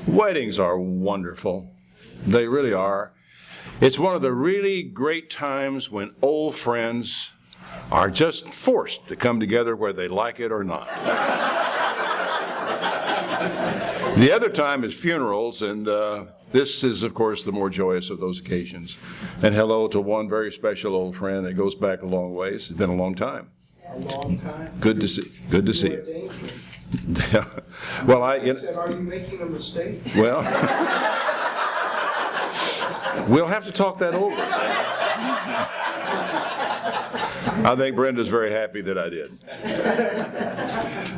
Weddings are wonderful. They really are. It's one of the really great times when old friends are just forced to come together whether they like it or not. The other time is funerals, and this is, of course, the more joyous of those occasions. And hello to one very special old friend that goes back a long ways. It's been a long time. A long time. Good to see. Good to see you. Well, I said, are you making a mistake? Well, we'll have to talk that over. I think Brenda's very happy that I did.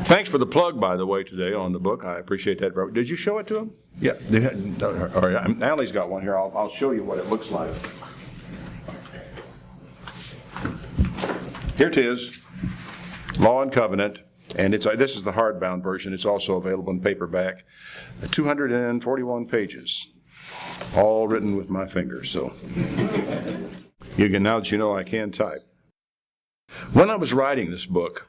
Thanks for the plug, by the way, today on the book. I appreciate that. Did you show it to him? Yeah. All right. Allie's got one here. I'll show you what it looks like. Here it is, Law and Covenant. And this is the hardbound version. It's also available in paperback. 241 pages, all written with my fingers. So now that you know I can type. When I was writing this book,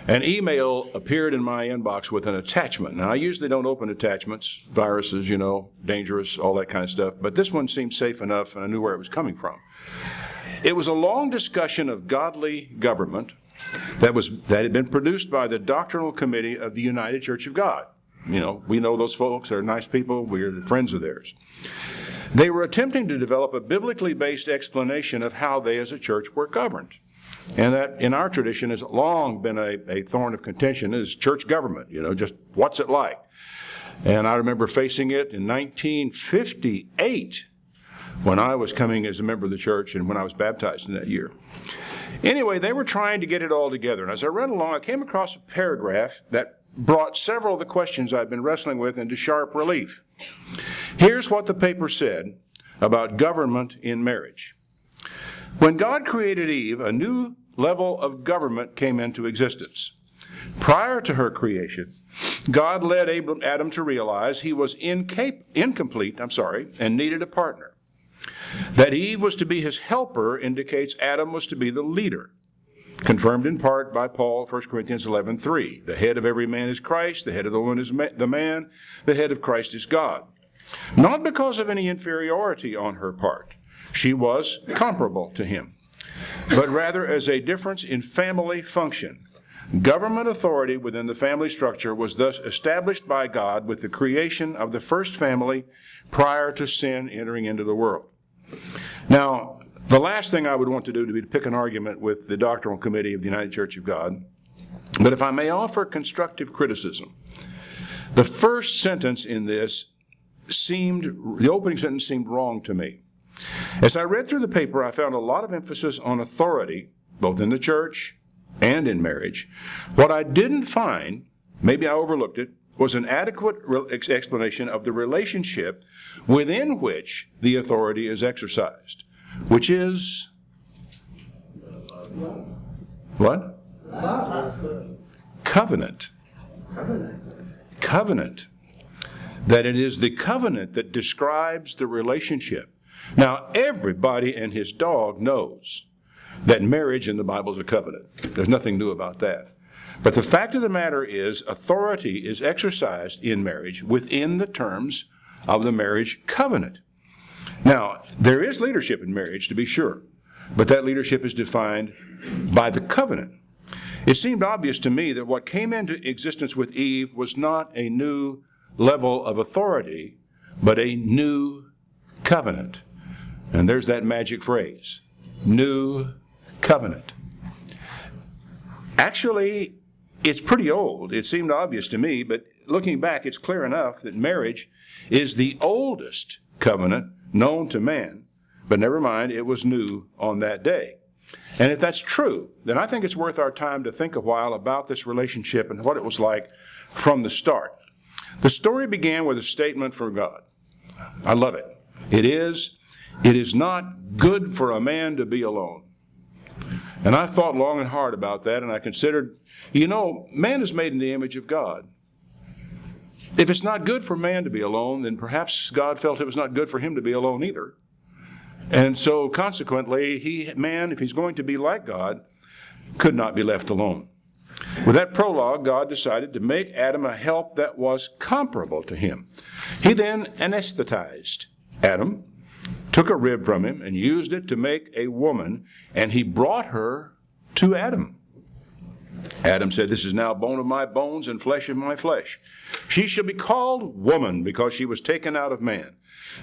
an email appeared in my inbox with an attachment. Now, I usually don't open attachments, viruses, dangerous, all that kind of stuff. But this one seemed safe enough, and I knew where it was coming from. It was a long discussion of godly government that had been produced by the Doctrinal Committee of the United Church of God. We know those folks. They're nice people. We're friends of theirs. They were attempting to develop a biblically based explanation of how they as a church were governed. And that in our tradition has long been a thorn of contention is church government, just what's it like? And I remember facing it in 1958 when I was coming as a member of the church and when I was baptized in that year. Anyway, they were trying to get it all together. And as I read along, I came across a paragraph that brought several of the questions I've been wrestling with into sharp relief. Here's what the paper said about government in marriage. When God created Eve, a new level of government came into existence. Prior to her creation, God led Adam to realize he was incomplete and needed a partner. That Eve was to be his helper indicates Adam was to be the leader, confirmed in part by Paul, 1 Corinthians 11:3. The head of every man is Christ, the head of the woman is the man, the head of Christ is God. Not because of any inferiority on her part. She was comparable to him, but rather as a difference in family function. Government authority within the family structure was thus established by God with the creation of the first family prior to sin entering into the world. Now, the last thing I would want to do would be to pick an argument with the Doctrinal Committee of the United Church of God. But if I may offer constructive criticism, the first sentence in this the opening sentence seemed wrong to me. As I read through the paper, I found a lot of emphasis on authority, both in the church and in marriage. What I didn't find, maybe I overlooked it, was an adequate explanation of the relationship within which the authority is exercised, which is what? Love. Covenant. Covenant. That it is the covenant that describes the relationship. Now, everybody and his dog knows that marriage in the Bible is a covenant. There's nothing new about that. But the fact of the matter is, authority is exercised in marriage within the terms of the marriage covenant. Now, there is leadership in marriage, to be sure, but that leadership is defined by the covenant. It seemed obvious to me that what came into existence with Eve was not a new level of authority, but a new covenant. And there's that magic phrase, new covenant. Actually, it's pretty old. It seemed obvious to me, but looking back, it's clear enough that marriage is the oldest covenant known to man. But never mind, it was new on that day. And if that's true, then I think it's worth our time to think a while about this relationship and what it was like from the start. The story began with a statement from God. I love it. It is not good for a man to be alone. And I thought long and hard about that, and I considered, man is made in the image of God. If it's not good for man to be alone, then perhaps God felt it was not good for him to be alone either. And so consequently, man, if he's going to be like God, could not be left alone. With that prologue, God decided to make Adam a help that was comparable to him. He then anesthetized Adam, took a rib from him, and used it to make a woman, and he brought her to Adam. Adam said, "This is now bone of my bones and flesh of my flesh. She shall be called woman because she was taken out of man.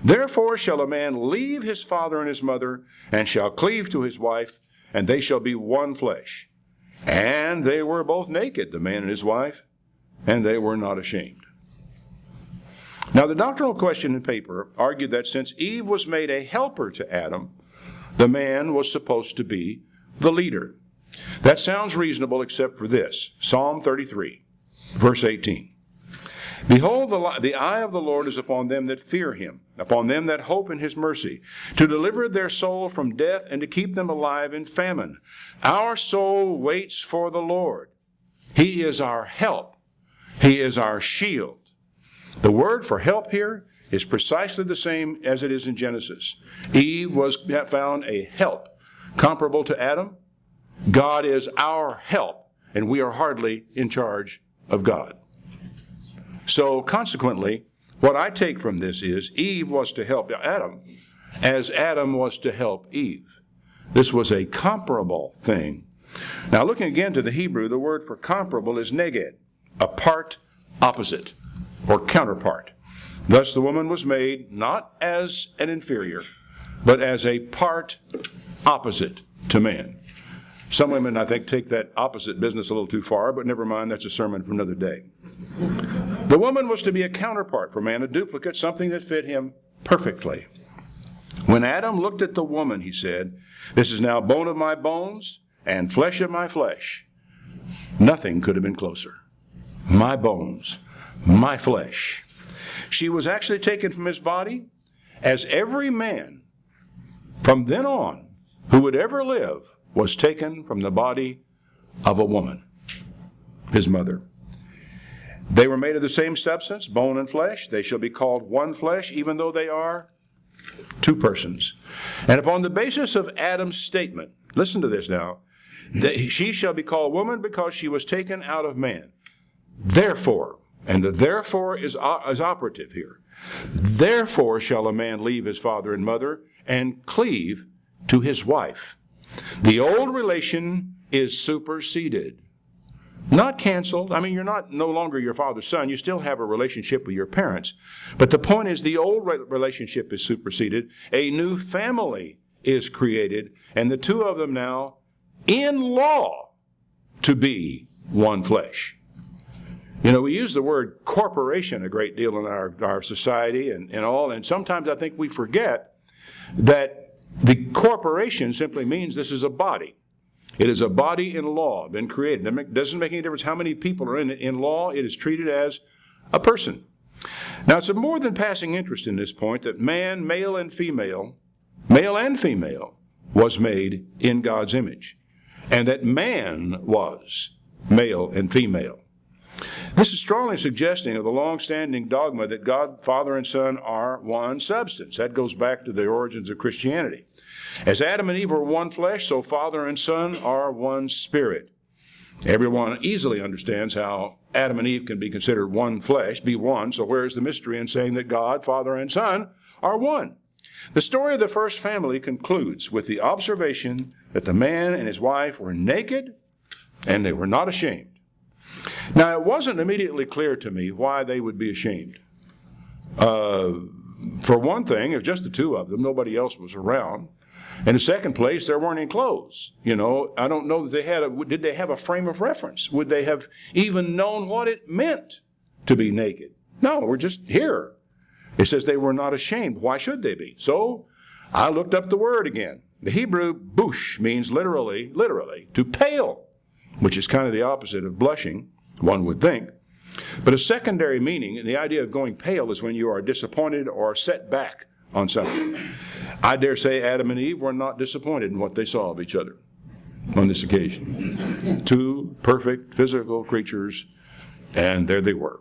Therefore shall a man leave his father and his mother, and shall cleave to his wife, and they shall be one flesh. And they were both naked, the man and his wife, and they were not ashamed." Now, the doctrinal question in paper argued that since Eve was made a helper to Adam, the man was supposed to be the leader. That sounds reasonable except for this. Psalm 33, verse 18. "Behold, the eye of the Lord is upon them that fear him, upon them that hope in his mercy, to deliver their soul from death and to keep them alive in famine. Our soul waits for the Lord. He is our help. He is our shield." The word for help here is precisely the same as it is in Genesis. Eve was found a help comparable to Adam. God is our help, and we are hardly in charge of God. So consequently, what I take from this is Eve was to help Adam as Adam was to help Eve. This was a comparable thing. Now, looking again to the Hebrew, the word for comparable is neged, a part opposite or counterpart. Thus, the woman was made not as an inferior, but as a part opposite to man. Some women, I think, take that opposite business a little too far, but never mind, that's a sermon for another day. The woman was to be a counterpart for man, a duplicate, something that fit him perfectly. When Adam looked at the woman, he said, "This is now bone of my bones and flesh of my flesh." Nothing could have been closer. My bones, my flesh. She was actually taken from his body, as every man from then on who would ever live was taken from the body of a woman, his mother. They were made of the same substance, bone and flesh. They shall be called one flesh, even though they are two persons. And upon the basis of Adam's statement, listen to this now, that she shall be called woman because she was taken out of man. Therefore, and the therefore is operative here, therefore shall a man leave his father and mother and cleave to his wife. The old relation is superseded, not canceled. I mean, you're no longer your father's son. You still have a relationship with your parents. But the point is the old relationship is superseded. A new family is created, and the two of them now, in law, to be one flesh. You know, we use the word corporation a great deal in our society and all, and sometimes I think we forget that the corporation simply means this is a body. It is a body in law, been created. It doesn't make any difference how many people are in it. In law, it is treated as a person. Now, it's of more than passing interest in this point that man, male and female, was made in God's image, and that man was male and female. This is strongly suggesting of the long-standing dogma that God, Father, and Son are one substance. That goes back to the origins of Christianity. As Adam and Eve were one flesh, so Father and Son are one spirit. Everyone easily understands how Adam and Eve can be considered one flesh, be one, so where's the mystery in saying that God, Father, and Son are one? The story of the first family concludes with the observation that the man and his wife were naked and they were not ashamed. Now, it wasn't immediately clear to me why they would be ashamed. For one thing, it was just the two of them. Nobody else was around. In the second place, there weren't any clothes. You know, I don't know that they had did they have a frame of reference? Would they have even known what it meant to be naked? No, we're just here. It says they were not ashamed. Why should they be? So I looked up the word again. The Hebrew bush means literally, to pale, which is kind of the opposite of blushing, one would think. But a secondary meaning, the idea of going pale, is when you are disappointed or set back on something. I dare say Adam and Eve were not disappointed in what they saw of each other on this occasion. Two perfect physical creatures, and there they were.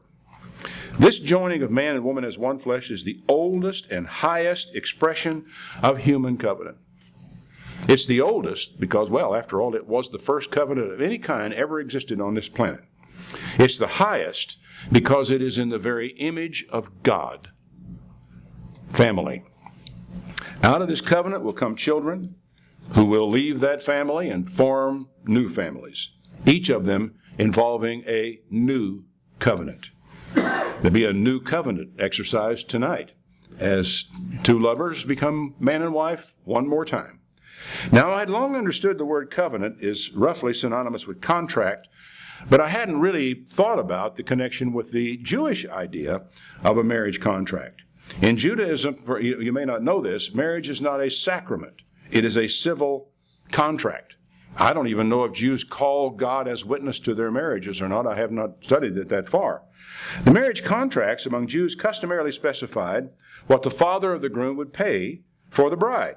This joining of man and woman as one flesh is the oldest and highest expression of human covenant. It's the oldest because, well, after all, it was the first covenant of any kind ever existed on this planet. It's the highest because it is in the very image of God. Family. Out of this covenant will come children who will leave that family and form new families, each of them involving a new covenant. There'll be a new covenant exercise tonight as two lovers become man and wife one more time. Now, I had long understood the word covenant is roughly synonymous with contract, but I hadn't really thought about the connection with the Jewish idea of a marriage contract. In Judaism, you may not know this, marriage is not a sacrament. It is a civil contract. I don't even know if Jews call God as witness to their marriages or not. I have not studied it that far. The marriage contracts among Jews customarily specified what the father of the groom would pay for the bride,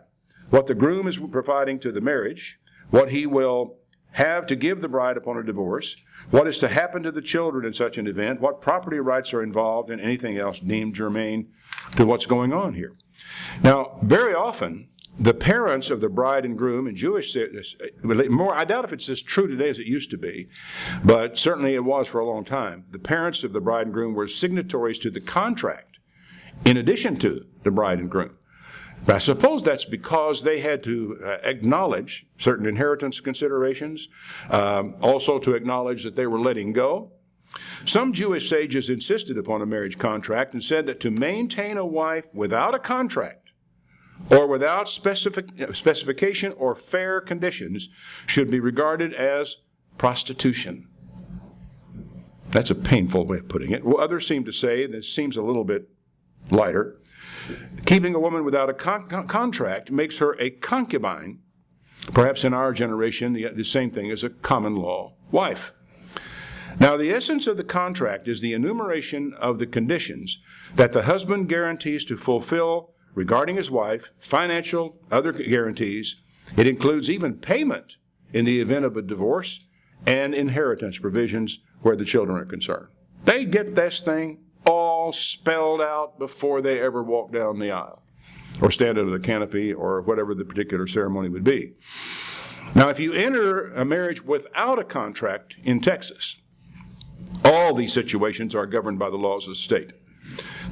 what the groom is providing to the marriage, what he will have to give the bride upon a divorce, what is to happen to the children in such an event, what property rights are involved, and anything else deemed germane to what's going on here. Now, very often, the parents of the bride and groom in Jewish, I doubt if it's as true today as it used to be, but certainly it was for a long time. The parents of the bride and groom were signatories to the contract in addition to the bride and groom. But I suppose that's because they had to acknowledge certain inheritance considerations, also to acknowledge that they were letting go. Some Jewish sages insisted upon a marriage contract and said that to maintain a wife without a contract or without specification or fair conditions should be regarded as prostitution. That's a painful way of putting it. Well, others seem to say, and this seems a little bit lighter, keeping a woman without a contract makes her a concubine, perhaps in our generation the same thing as a common law wife. Now, the essence of the contract is the enumeration of the conditions that the husband guarantees to fulfill regarding his wife, financial, other guarantees. It includes even payment in the event of a divorce and inheritance provisions where the children are concerned. They get this thing all spelled out before they ever walk down the aisle or stand under the canopy or whatever the particular ceremony would be. Now, if you enter a marriage without a contract in Texas, all these situations are governed by the laws of the state.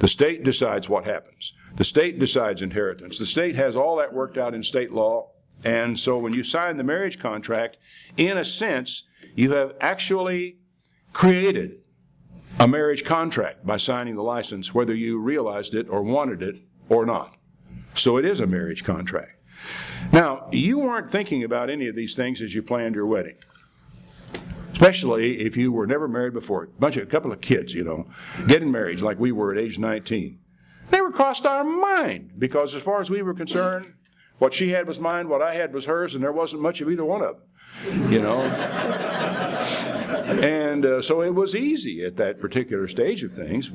The state decides what happens. The state decides inheritance. The state has all that worked out in state law. And so when you sign the marriage contract, in a sense, you have actually created a marriage contract by signing the license, whether you realized it or wanted it or not. So it is a marriage contract. Now, you weren't thinking about any of these things as you planned your wedding. Especially if you were never married before. A couple of kids, getting married like we were at age 19. Never crossed our mind because as far as we were concerned, what she had was mine, what I had was hers, and there wasn't much of either one of them, And so it was easy at that particular stage of things.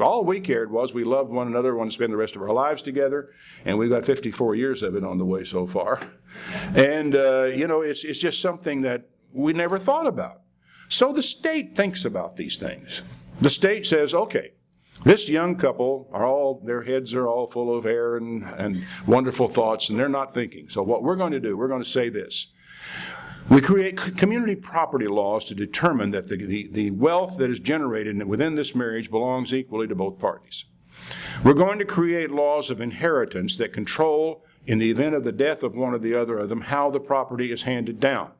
All we cared was we loved one another, wanted to spend the rest of our lives together, and we've got 54 years of it on the way so far. And, it's just something that we never thought about. So the state thinks about these things. The state says, okay, this young couple their heads are all full of hair and wonderful thoughts, and they're not thinking. So what we're going to do, we're going to say this. We create community property laws to determine that the wealth that is generated within this marriage belongs equally to both parties. We're going to create laws of inheritance that control, in the event of the death of one or the other of them, how the property is handed down.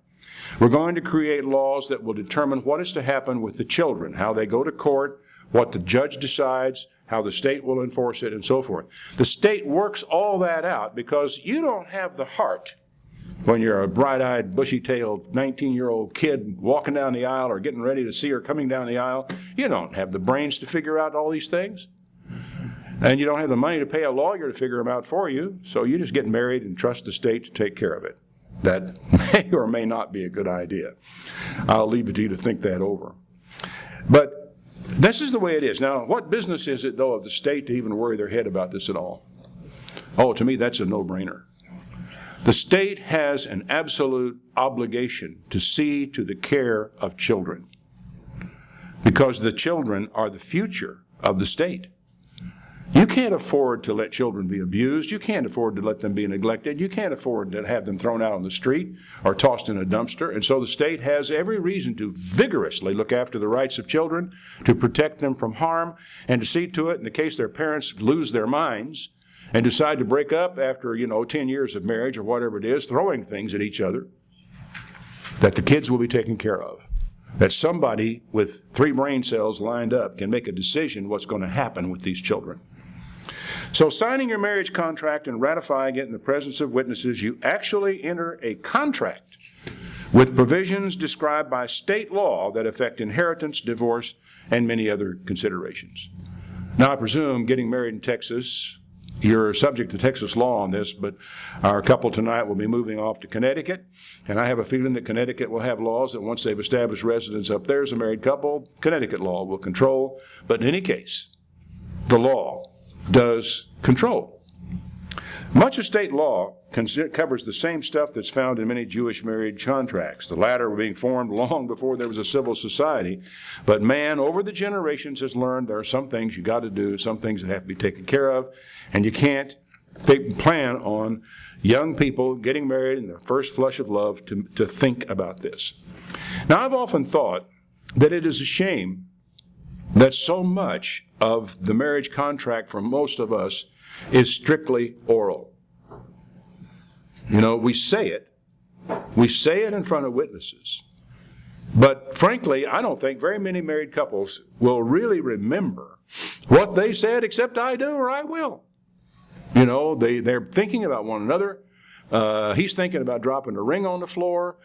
We're going to create laws that will determine what is to happen with the children, how they go to court, what the judge decides, how the state will enforce it, and so forth. The state works all that out because you don't have the heart when you're a bright-eyed, bushy-tailed 19-year-old kid walking down the aisle or getting ready to see her coming down the aisle. You don't have the brains to figure out all these things. And you don't have the money to pay a lawyer to figure them out for you, so you just get married and trust the state to take care of it. That may or may not be a good idea. I'll leave it to you to think that over. But this is the way it is. Now, what business is it, though, of the state to even worry their head about this at all? Oh, to me, that's a no-brainer. The state has an absolute obligation to see to the care of children because the children are the future of the state. You can't afford to let children be abused. You can't afford to let them be neglected. You can't afford to have them thrown out on the street or tossed in a dumpster. And so the state has every reason to vigorously look after the rights of children, to protect them from harm, and to see to it, in the case their parents lose their minds and decide to break up after, 10 years of marriage or whatever it is, throwing things at each other, that the kids will be taken care of. That somebody with 3 brain cells lined up can make a decision what's going to happen with these children. So signing your marriage contract and ratifying it in the presence of witnesses, you actually enter a contract with provisions described by state law that affect inheritance, divorce, and many other considerations. Now, I presume getting married in Texas, you're subject to Texas law on this, but our couple tonight will be moving off to Connecticut, and I have a feeling that Connecticut will have laws that once they've established residence up there as a married couple, Connecticut law will control. But in any case, the law does control. Much of state law covers the same stuff that's found in many Jewish marriage contracts. The latter were being formed long before there was a civil society. But man, over the generations, has learned there are some things you got to do, some things that have to be taken care of, and you can't plan on young people getting married in the first flush of love to think about this. Now, I've often thought that it is a shame that so much of the marriage contract for most of us is strictly oral. We say it in front of witnesses. But frankly, I don't think very many married couples will really remember what they said, except I do or I will. They're thinking about one another. He's thinking about dropping a ring on the floor.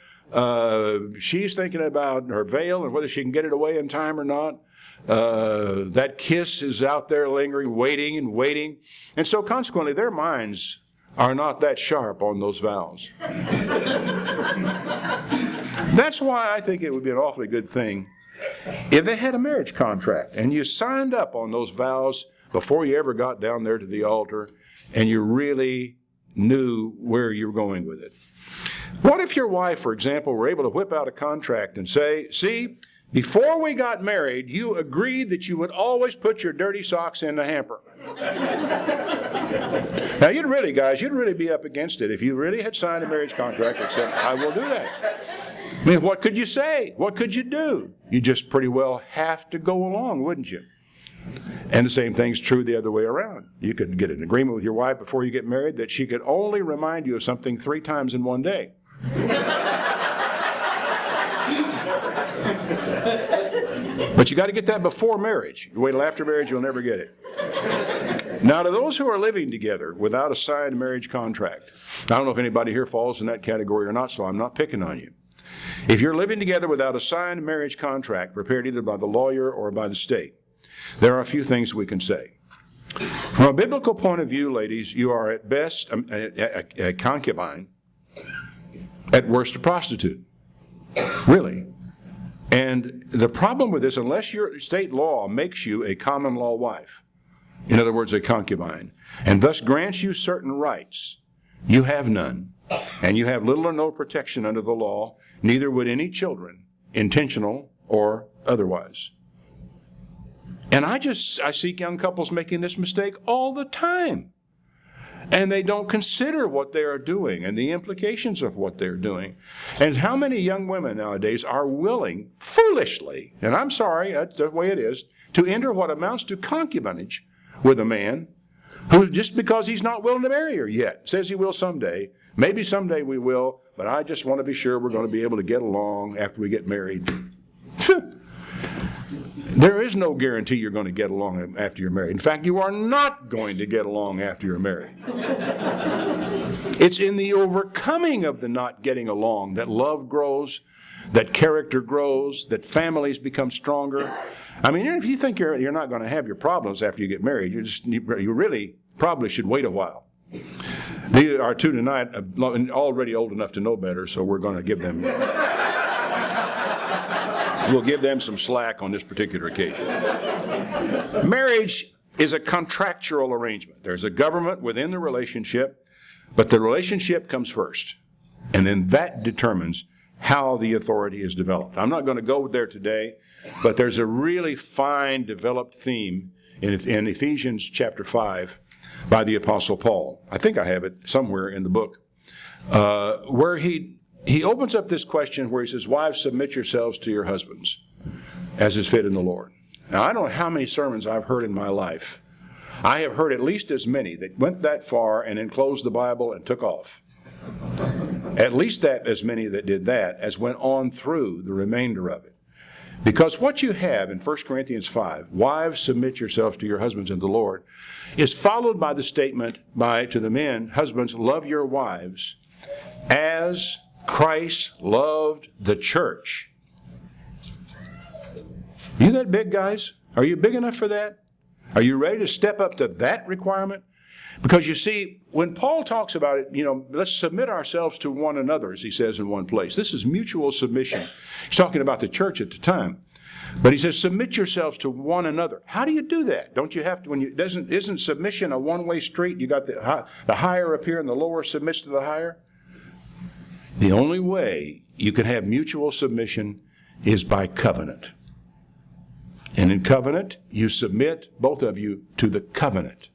She's thinking about her veil and whether she can get it away in time or not. That kiss is out there lingering, waiting and waiting. And so consequently, their minds are not that sharp on those vows. That's why I think it would be an awfully good thing if they had a marriage contract and you signed up on those vows before you ever got down there to the altar and you really knew where you were going with it. What if your wife, for example, were able to whip out a contract and say, see, before we got married, you agreed that you would always put your dirty socks in the hamper. Now, you'd really be up against it if you really had signed a marriage contract that said, I will do that. I mean, what could you say? What could you do? You just pretty well have to go along, wouldn't you? And the same thing's true the other way around. You could get an agreement with your wife before you get married that she could only remind you of something 3 times in one day. But you got to get that before marriage. You wait till after marriage, you'll never get it. Now, to those who are living together without a signed marriage contract, I don't know if anybody here falls in that category or not, so I'm not picking on you. If you're living together without a signed marriage contract prepared either by the lawyer or by the state, there are a few things we can say. From a biblical point of view, ladies, you are at best a concubine, at worst a prostitute. Really. And the problem with this, unless your state law makes you a common law wife, in other words, a concubine, and thus grants you certain rights, you have none. And you have little or no protection under the law, neither would any children, intentional or otherwise. And I see young couples making this mistake all the time. And they don't consider what they are doing and the implications of what they're doing. And how many young women nowadays are willing, foolishly, and I'm sorry, that's the way it is, to enter what amounts to concubinage with a man who, just because he's not willing to marry her yet, says he will someday. Maybe someday we will, but I just want to be sure we're going to be able to get along after we get married. There is no guarantee you're going to get along after you're married. In fact, you are not going to get along after you're married. It's in the overcoming of the not getting along that love grows, that character grows, that families become stronger. I mean, if you think you're not going to have your problems after you get married, you really probably should wait a while. Our 2 tonight are already old enough to know better, so we're going to give them... We'll give them some slack on this particular occasion. Marriage is a contractual arrangement. There's a government within the relationship, but the relationship comes first. And then that determines how the authority is developed. I'm not going to go there today, but there's a really fine developed theme in Ephesians chapter 5 by the Apostle Paul. I think I have it somewhere in the book, where he opens up this question where he says, wives, submit yourselves to your husbands as is fit in the Lord. Now, I don't know how many sermons I've heard in my life. I have heard at least as many that went that far and then closed the Bible and took off. At least that as many that did that as went on through the remainder of it. Because what you have in 1 Corinthians 5, wives, submit yourselves to your husbands in the Lord, is followed by the statement to the men, husbands, love your wives as Christ loved the church. Are you that big, guys? Are you big enough for that? Are you ready to step up to that requirement? Because you see, when Paul talks about it, let's submit ourselves to one another, as he says in one place. This is mutual submission. He's talking about the church at the time. But he says, submit yourselves to one another. How do you do that? Don't you have to, isn't submission a one-way street? You got the higher up here and the lower submits to the higher? The only way you can have mutual submission is by covenant. And in covenant, you submit, both of you, to the covenant.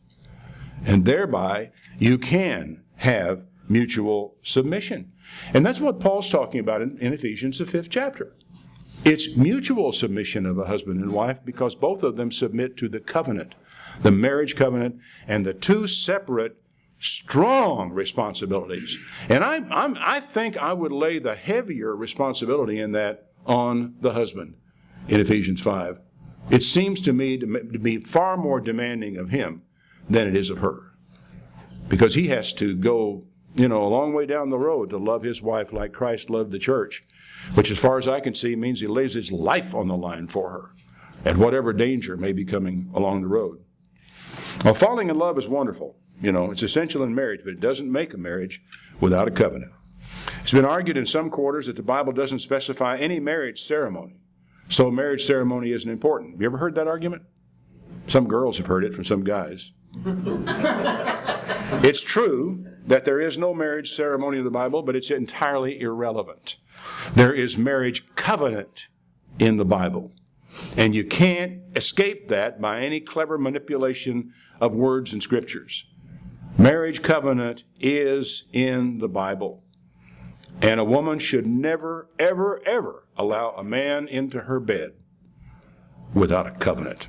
And thereby, you can have mutual submission. And that's what Paul's talking about in Ephesians, the 5th chapter. It's mutual submission of a husband and wife because both of them submit to the covenant, the marriage covenant, and the two separate, strong responsibilities. And I think I would lay the heavier responsibility in that on the husband in Ephesians 5. It seems to me to be far more demanding of him than it is of her. Because he has to go, a long way down the road to love his wife like Christ loved the church, which as far as I can see means he lays his life on the line for her at whatever danger may be coming along the road. Well, falling in love is wonderful. It's essential in marriage, but it doesn't make a marriage without a covenant. It's been argued in some quarters that the Bible doesn't specify any marriage ceremony, so marriage ceremony isn't important. Have you ever heard that argument? Some girls have heard it from some guys. It's true that there is no marriage ceremony in the Bible, but it's entirely irrelevant. There is marriage covenant in the Bible, and you can't escape that by any clever manipulation of words and scriptures. Marriage covenant is in the Bible, and a woman should never, ever, ever allow a man into her bed without a covenant.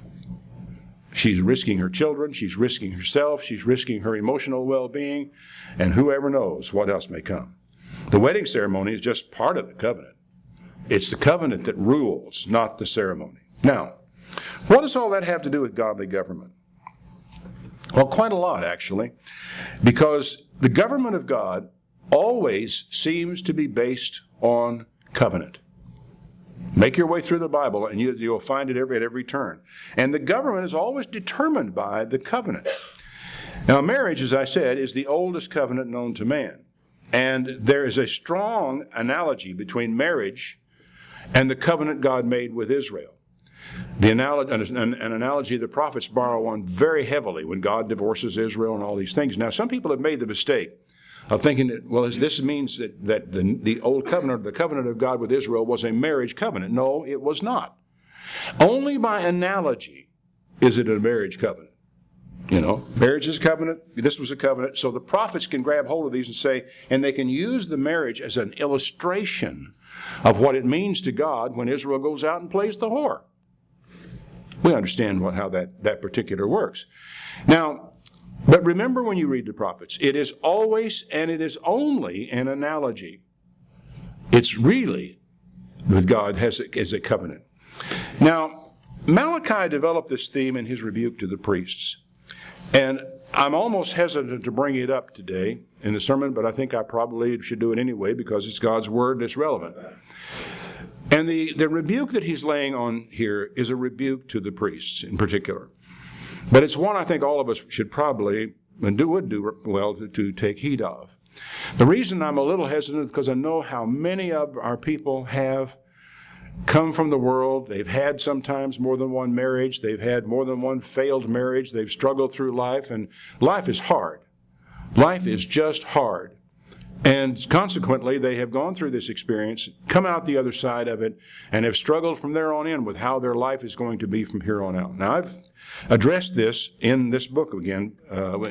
She's risking her children, she's risking herself, she's risking her emotional well-being, and whoever knows what else may come. The wedding ceremony is just part of the covenant. It's the covenant that rules, not the ceremony. Now, what does all that have to do with godly government? Well, quite a lot, actually, because the government of God always seems to be based on covenant. Make your way through the Bible, and you'll find it at every turn. And the government is always determined by the covenant. Now, marriage, as I said, is the oldest covenant known to man. And there is a strong analogy between marriage and the covenant God made with Israel. An analogy the prophets borrow on very heavily when God divorces Israel and all these things. Now, some people have made the mistake of thinking that, well, this means that the old covenant, the covenant of God with Israel, was a marriage covenant. No, it was not. Only by analogy is it a marriage covenant. Marriage is a covenant. This was a covenant. So the prophets can grab hold of these and say, and they can use the marriage as an illustration of what it means to God when Israel goes out and plays the whore. We understand how that particular works. Now, but remember when you read the prophets, it is always and it is only an analogy. It's really with God as a covenant. Now, Malachi developed this theme in his rebuke to the priests. And I'm almost hesitant to bring it up today in the sermon, but I think I probably should do it anyway because it's God's word that's relevant. And the rebuke that he's laying on here is a rebuke to the priests in particular. But it's one I think all of us should probably, and would do well to take heed of. The reason I'm a little hesitant is because I know how many of our people have come from the world. They've had sometimes more than one marriage. They've had more than one failed marriage. They've struggled through life, and life is hard. Life is just hard. And consequently, they have gone through this experience, come out the other side of it, and have struggled from there on in with how their life is going to be from here on out. Now, I've addressed this in this book again,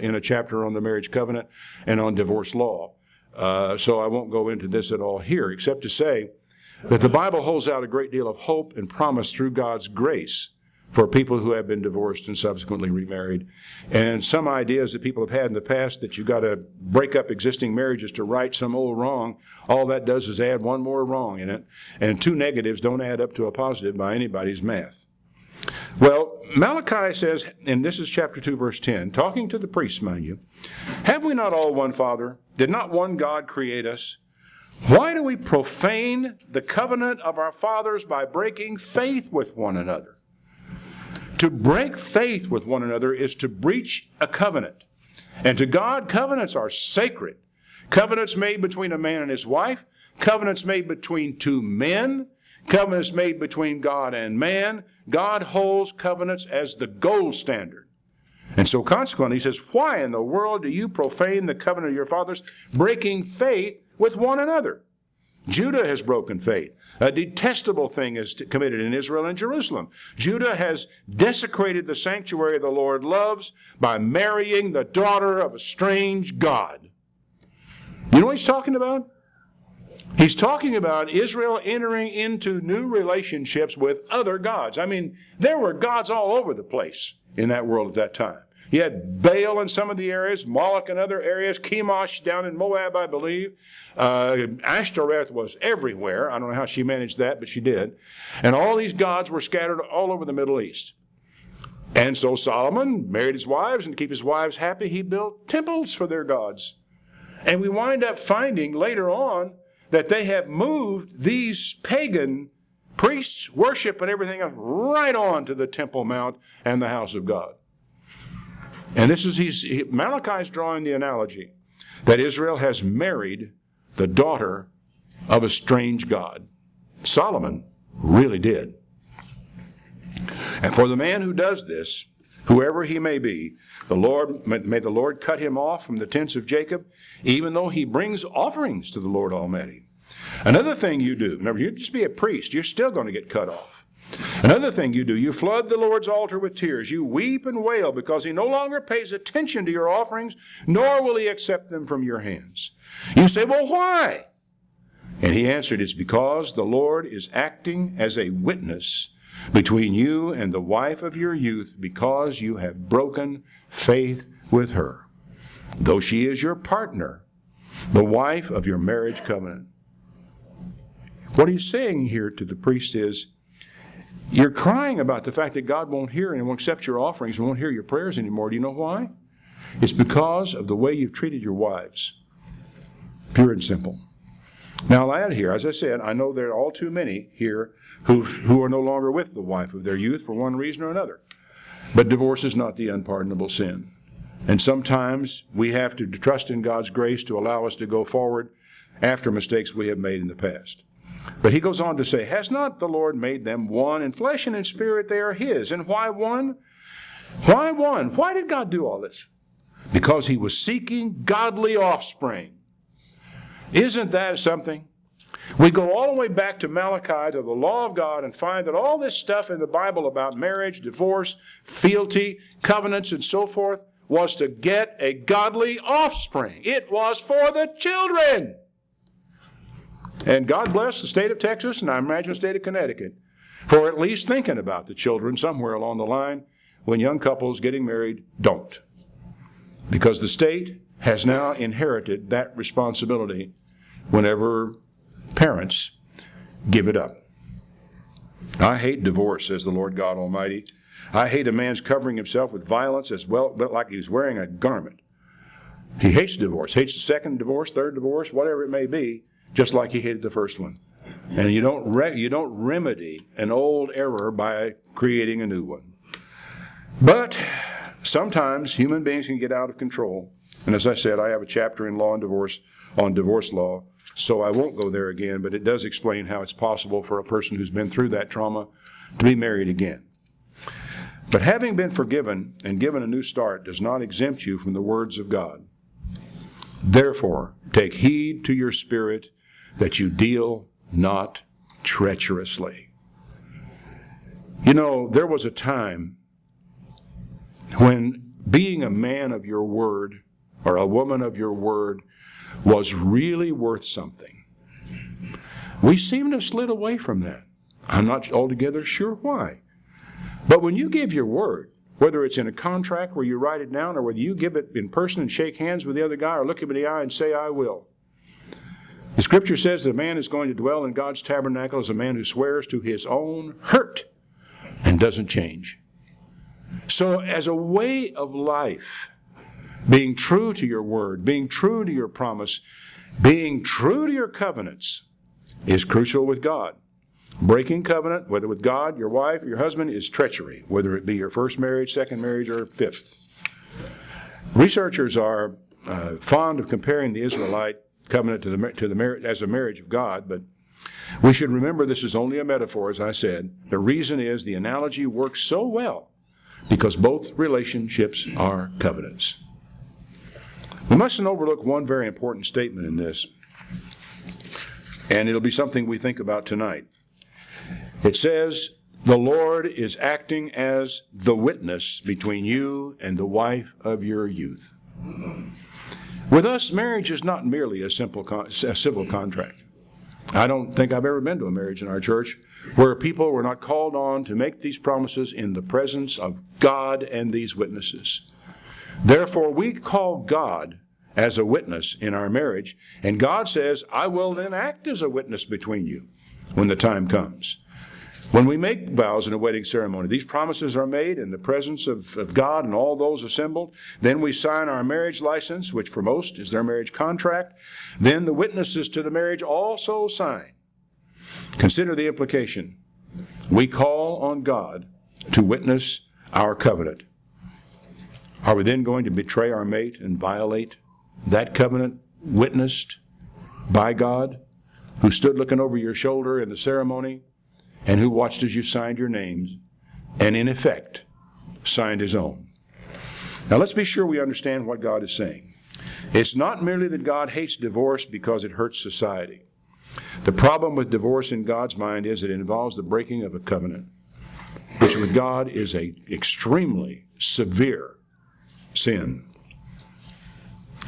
in a chapter on the marriage covenant and on divorce law. So I won't go into this at all here, except to say that the Bible holds out a great deal of hope and promise through God's grace for people who have been divorced and subsequently remarried. And some ideas that people have had in the past that you got to break up existing marriages to right some old wrong, all that does is add one more wrong in it. And two negatives don't add up to a positive by anybody's math. Well, Malachi says, and this is chapter 2, verse 10, talking to the priests, mind you, have we not all one Father? Did not one God create us? Why do we profane the covenant of our fathers by breaking faith with one another? To break faith with one another is to breach a covenant. And to God, covenants are sacred. Covenants made between a man and his wife, covenants made between two men, covenants made between God and man. God holds covenants as the gold standard. And so consequently, he says, why in the world do you profane the covenant of your fathers, breaking faith with one another? Judah has broken faith. A detestable thing is committed in Israel and Jerusalem. Judah has desecrated the sanctuary the Lord loves by marrying the daughter of a strange god. You know what he's talking about? He's talking about Israel entering into new relationships with other gods. I mean, there were gods all over the place in that world at that time. You had Baal in some of the areas, Moloch in other areas, Chemosh down in Moab, I believe. Ashtoreth was everywhere. I don't know how she managed that, but she did. And all these gods were scattered all over the Middle East. And so Solomon married his wives, and to keep his wives happy, he built temples for their gods. And we wind up finding later on that they have moved these pagan priests, worship, and everything else right on to the Temple Mount and the house of God. And this is, Malachi's drawing the analogy that Israel has married the daughter of a strange god. Solomon really did. And for the man who does this, whoever he may be, may the Lord cut him off from the tents of Jacob, even though he brings offerings to the Lord Almighty. Another thing you do, remember, you just be a priest, you're still going to get cut off. Another thing you do, you flood the Lord's altar with tears. You weep and wail because he no longer pays attention to your offerings, nor will he accept them from your hands. You say, well, why? And he answered, it's because the Lord is acting as a witness between you and the wife of your youth, because you have broken faith with her, though she is your partner, the wife of your marriage covenant. What he's saying here to the priest is, you're crying about the fact that God won't hear and won't accept your offerings and won't hear your prayers anymore. Do you know why? It's because of the way you've treated your wives. Pure and simple. Now, I'll add here, as I said, I know there are all too many here who are no longer with the wife of their youth for one reason or another. But divorce is not the unpardonable sin. And sometimes we have to trust in God's grace to allow us to go forward after mistakes we have made in the past. But he goes on to say, has not the Lord made them one in flesh and in spirit they are his? And why one? Why one? Why did God do all this? Because he was seeking godly offspring. Isn't that something? We go all the way back to Malachi, to the law of God, and find that all this stuff in the Bible about marriage, divorce, fealty, covenants, and so forth was to get a godly offspring. It was for the children. And God bless the state of Texas, and I imagine the state of Connecticut, for at least thinking about the children somewhere along the line when young couples getting married don't. Because the state has now inherited that responsibility whenever parents give it up. I hate divorce, says the Lord God Almighty. I hate a man's covering himself with violence as well, but like he's wearing a garment. He hates divorce, hates the second divorce, third divorce, whatever it may be, just like he hated the first one. And you don't remedy an old error by creating a new one. But sometimes human beings can get out of control. And as I said, I have a chapter in Law and Divorce on divorce law, so I won't go there again, but it does explain how it's possible for a person who's been through that trauma to be married again. But having been forgiven and given a new start does not exempt you from the words of God. Therefore, take heed to your spirit that you deal not treacherously. You know, there was a time when being a man of your word or a woman of your word was really worth something. We seem to have slid away from that. I'm not altogether sure why. But when you give your word, whether it's in a contract where you write it down or whether you give it in person and shake hands with the other guy or look him in the eye and say, I will. The scripture says that a man is going to dwell in God's tabernacle as a man who swears to his own hurt and doesn't change. So as a way of life, being true to your word, being true to your promise, being true to your covenants is crucial with God. Breaking covenant, whether with God, your wife, your husband, is treachery, whether it be your first marriage, second marriage, or fifth. Researchers are fond of comparing the Israelite covenant to the as a marriage of God, but we should remember this is only a metaphor, as I said. The reason is the analogy works so well because both relationships are covenants. We mustn't overlook one very important statement in this, and it'll be something we think about tonight. It says, the Lord is acting as the witness between you and the wife of your youth. With us, marriage is not merely a civil contract. I don't think I've ever been to a marriage in our church where people were not called on to make these promises in the presence of God and these witnesses. Therefore, we call God as a witness in our marriage, and God says, I will then act as a witness between you when the time comes. When we make vows in a wedding ceremony, these promises are made in the presence of God and all those assembled. Then we sign our marriage license, which for most is their marriage contract. Then the witnesses to the marriage also sign. Consider the implication. We call on God to witness our covenant. Are we then going to betray our mate and violate that covenant witnessed by God, who stood looking over your shoulder in the ceremony, and who watched as you signed your names, and in effect, signed his own? Now let's be sure we understand what God is saying. It's not merely that God hates divorce because it hurts society. The problem with divorce in God's mind is it involves the breaking of a covenant, which with God is an extremely severe sin.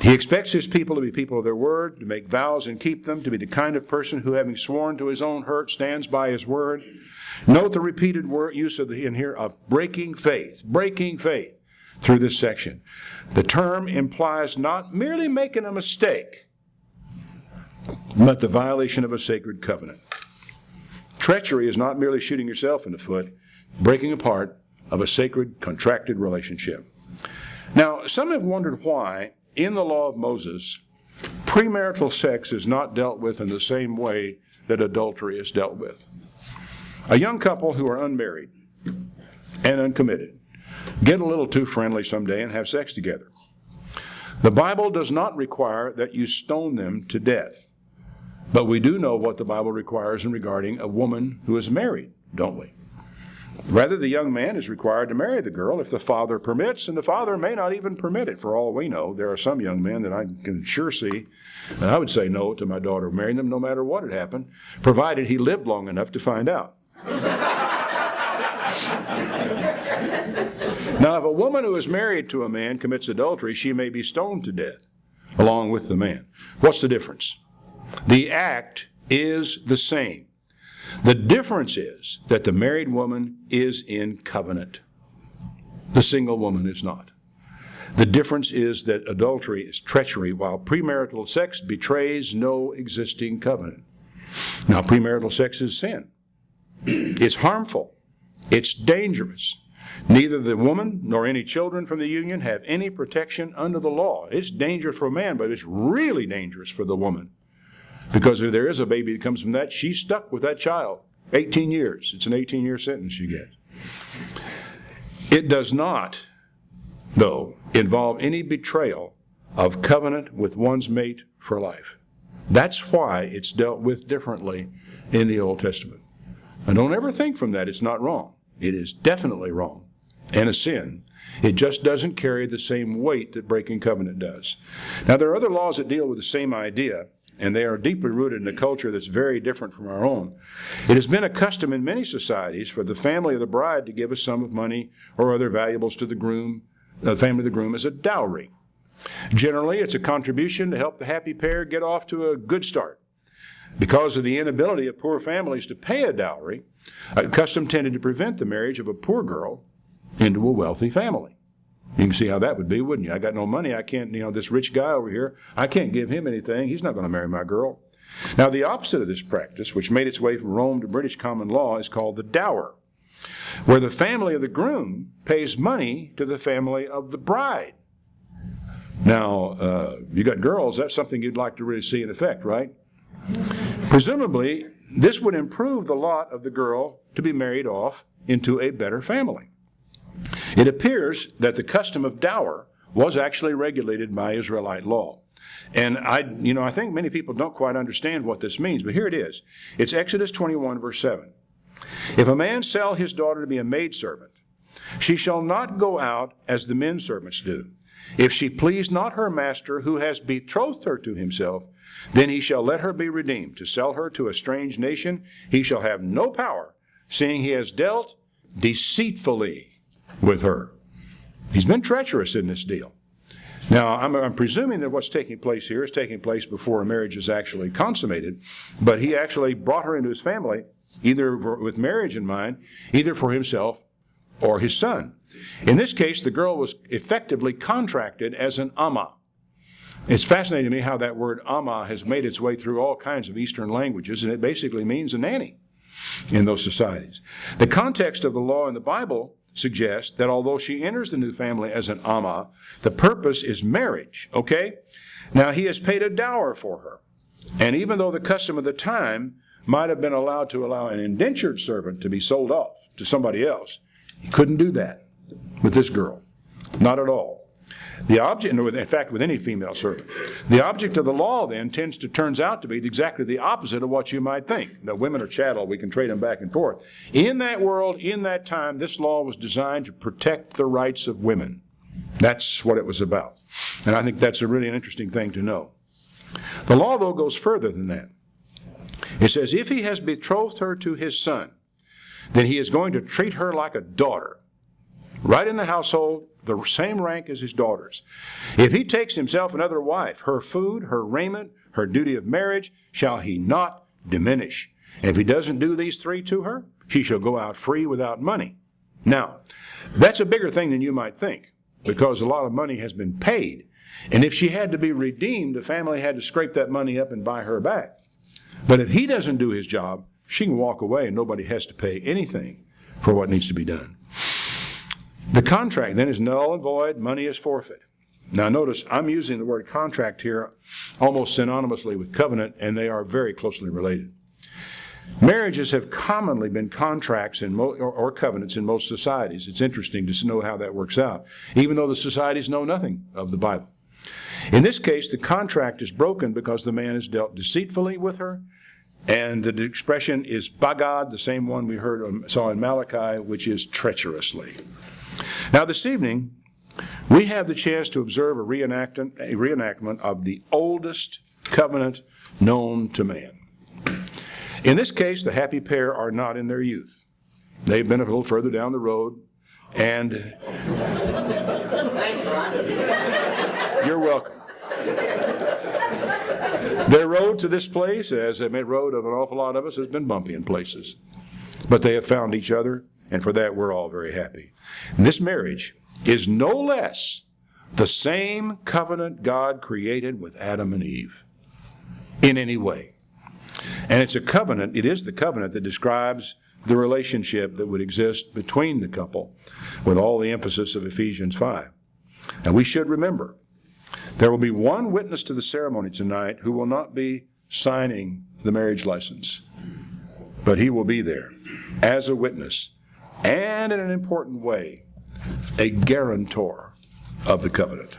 He expects his people to be people of their word, to make vows and keep them, to be the kind of person who, having sworn to his own hurt, stands by his word. Note the repeated use in here of breaking faith through this section. The term implies not merely making a mistake, but the violation of a sacred covenant. Treachery is not merely shooting yourself in the foot, breaking apart of a sacred contracted relationship. Now, some have wondered why in the law of Moses, premarital sex is not dealt with in the same way that adultery is dealt with. A young couple who are unmarried and uncommitted get a little too friendly someday and have sex together. The Bible does not require that you stone them to death, but we do know what the Bible requires in regarding a woman who is married, don't we? Rather, the young man is required to marry the girl if the father permits, and the father may not even permit it, for all we know. There are some young men that I can sure see, and I would say no to my daughter marrying them no matter what had happened, provided he lived long enough to find out. Now, if a woman who is married to a man commits adultery, she may be stoned to death along with the man. What's the difference? The act is the same. The difference is that the married woman is in covenant. The single woman is not. The difference is that adultery is treachery, while premarital sex betrays no existing covenant. Now, premarital sex is sin. It's harmful. It's dangerous. Neither the woman nor any children from the union have any protection under the law. It's dangerous for a man, but it's really dangerous for the woman. Because if there is a baby that comes from that, she's stuck with that child. 18 years. It's an 18-year sentence she gets. It does not, though, involve any betrayal of covenant with one's mate for life. That's why it's dealt with differently in the Old Testament. And don't ever think from that it's not wrong. It is definitely wrong and a sin. It just doesn't carry the same weight that breaking covenant does. Now, there are other laws that deal with the same idea, and they are deeply rooted in a culture that's very different from our own. It has been a custom in many societies for the family of the bride to give a sum of money or other valuables to the groom, the family of the groom, as a dowry. Generally, it's a contribution to help the happy pair get off to a good start. Because of the inability of poor families to pay a dowry, a custom tended to prevent the marriage of a poor girl into a wealthy family. You can see how that would be, wouldn't you? I got no money. I can't, this rich guy over here, I can't give him anything. He's not going to marry my girl. Now, the opposite of this practice, which made its way from Rome to British common law, is called the dower, where the family of the groom pays money to the family of the bride. Now, you got girls, that's something you'd like to really see in effect, right? Presumably, this would improve the lot of the girl to be married off into a better family. It appears that the custom of dower was actually regulated by Israelite law. And I think many people don't quite understand what this means, but here it is. It's Exodus 21, verse 7. If a man sell his daughter to be a maidservant, she shall not go out as the men servants do. If she please not her master who has betrothed her to himself, then he shall let her be redeemed. To sell her to a strange nation, he shall have no power, seeing he has dealt deceitfully with her. He's been treacherous in this deal. Now, I'm presuming that what's taking place here is taking place before a marriage is actually consummated, but he actually brought her into his family, either with marriage in mind, either for himself or his son. In this case, the girl was effectively contracted as an amma. It's fascinating to me how that word amma has made its way through all kinds of Eastern languages, and it basically means a nanny in those societies. The context of the law in the Bible suggests that although she enters the new family as an amma, the purpose is marriage, okay? Now, he has paid a dower for her. And even though the custom of the time might have been allowed to allow an indentured servant to be sold off to somebody else, he couldn't do that with this girl. Not at all. The object, in fact, with any female servant, the object of the law then turns out to be exactly the opposite of what you might think. Now, women are chattel, we can trade them back and forth. In that world, in that time, this law was designed to protect the rights of women. That's what it was about. And I think that's an interesting thing to know. The law, though, goes further than that. It says, if he has betrothed her to his son, then he is going to treat her like a daughter, right in the household, the same rank as his daughters. If he takes himself another wife, her food, her raiment, her duty of marriage, shall he not diminish. And if he doesn't do these three to her, she shall go out free without money. Now, that's a bigger thing than you might think, because a lot of money has been paid. And if she had to be redeemed, the family had to scrape that money up and buy her back. But if he doesn't do his job, she can walk away and nobody has to pay anything for what needs to be done. The contract then is null and void, money is forfeit. Now notice, I'm using the word contract here almost synonymously with covenant, and they are very closely related. Marriages have commonly been contracts or covenants in most societies. It's interesting to know how that works out, even though the societies know nothing of the Bible. In this case, the contract is broken because the man has dealt deceitfully with her, and the expression is bagad, the same one we saw in Malachi, which is treacherously. Now, this evening, we have the chance to observe a reenactment of the oldest covenant known to man. In this case, the happy pair are not in their youth. They've been a little further down the road, and Thanks, Ron. you're welcome. Their road to this place, as the road of an awful lot of us, has been bumpy in places. But they have found each other, and for that we're all very happy. And this marriage is no less the same covenant God created with Adam and Eve in any way. And it's a covenant, it is the covenant that describes the relationship that would exist between the couple with all the emphasis of Ephesians 5. And we should remember, there will be one witness to the ceremony tonight who will not be signing the marriage license, but he will be there as a witness and in an important way, a guarantor of the covenant.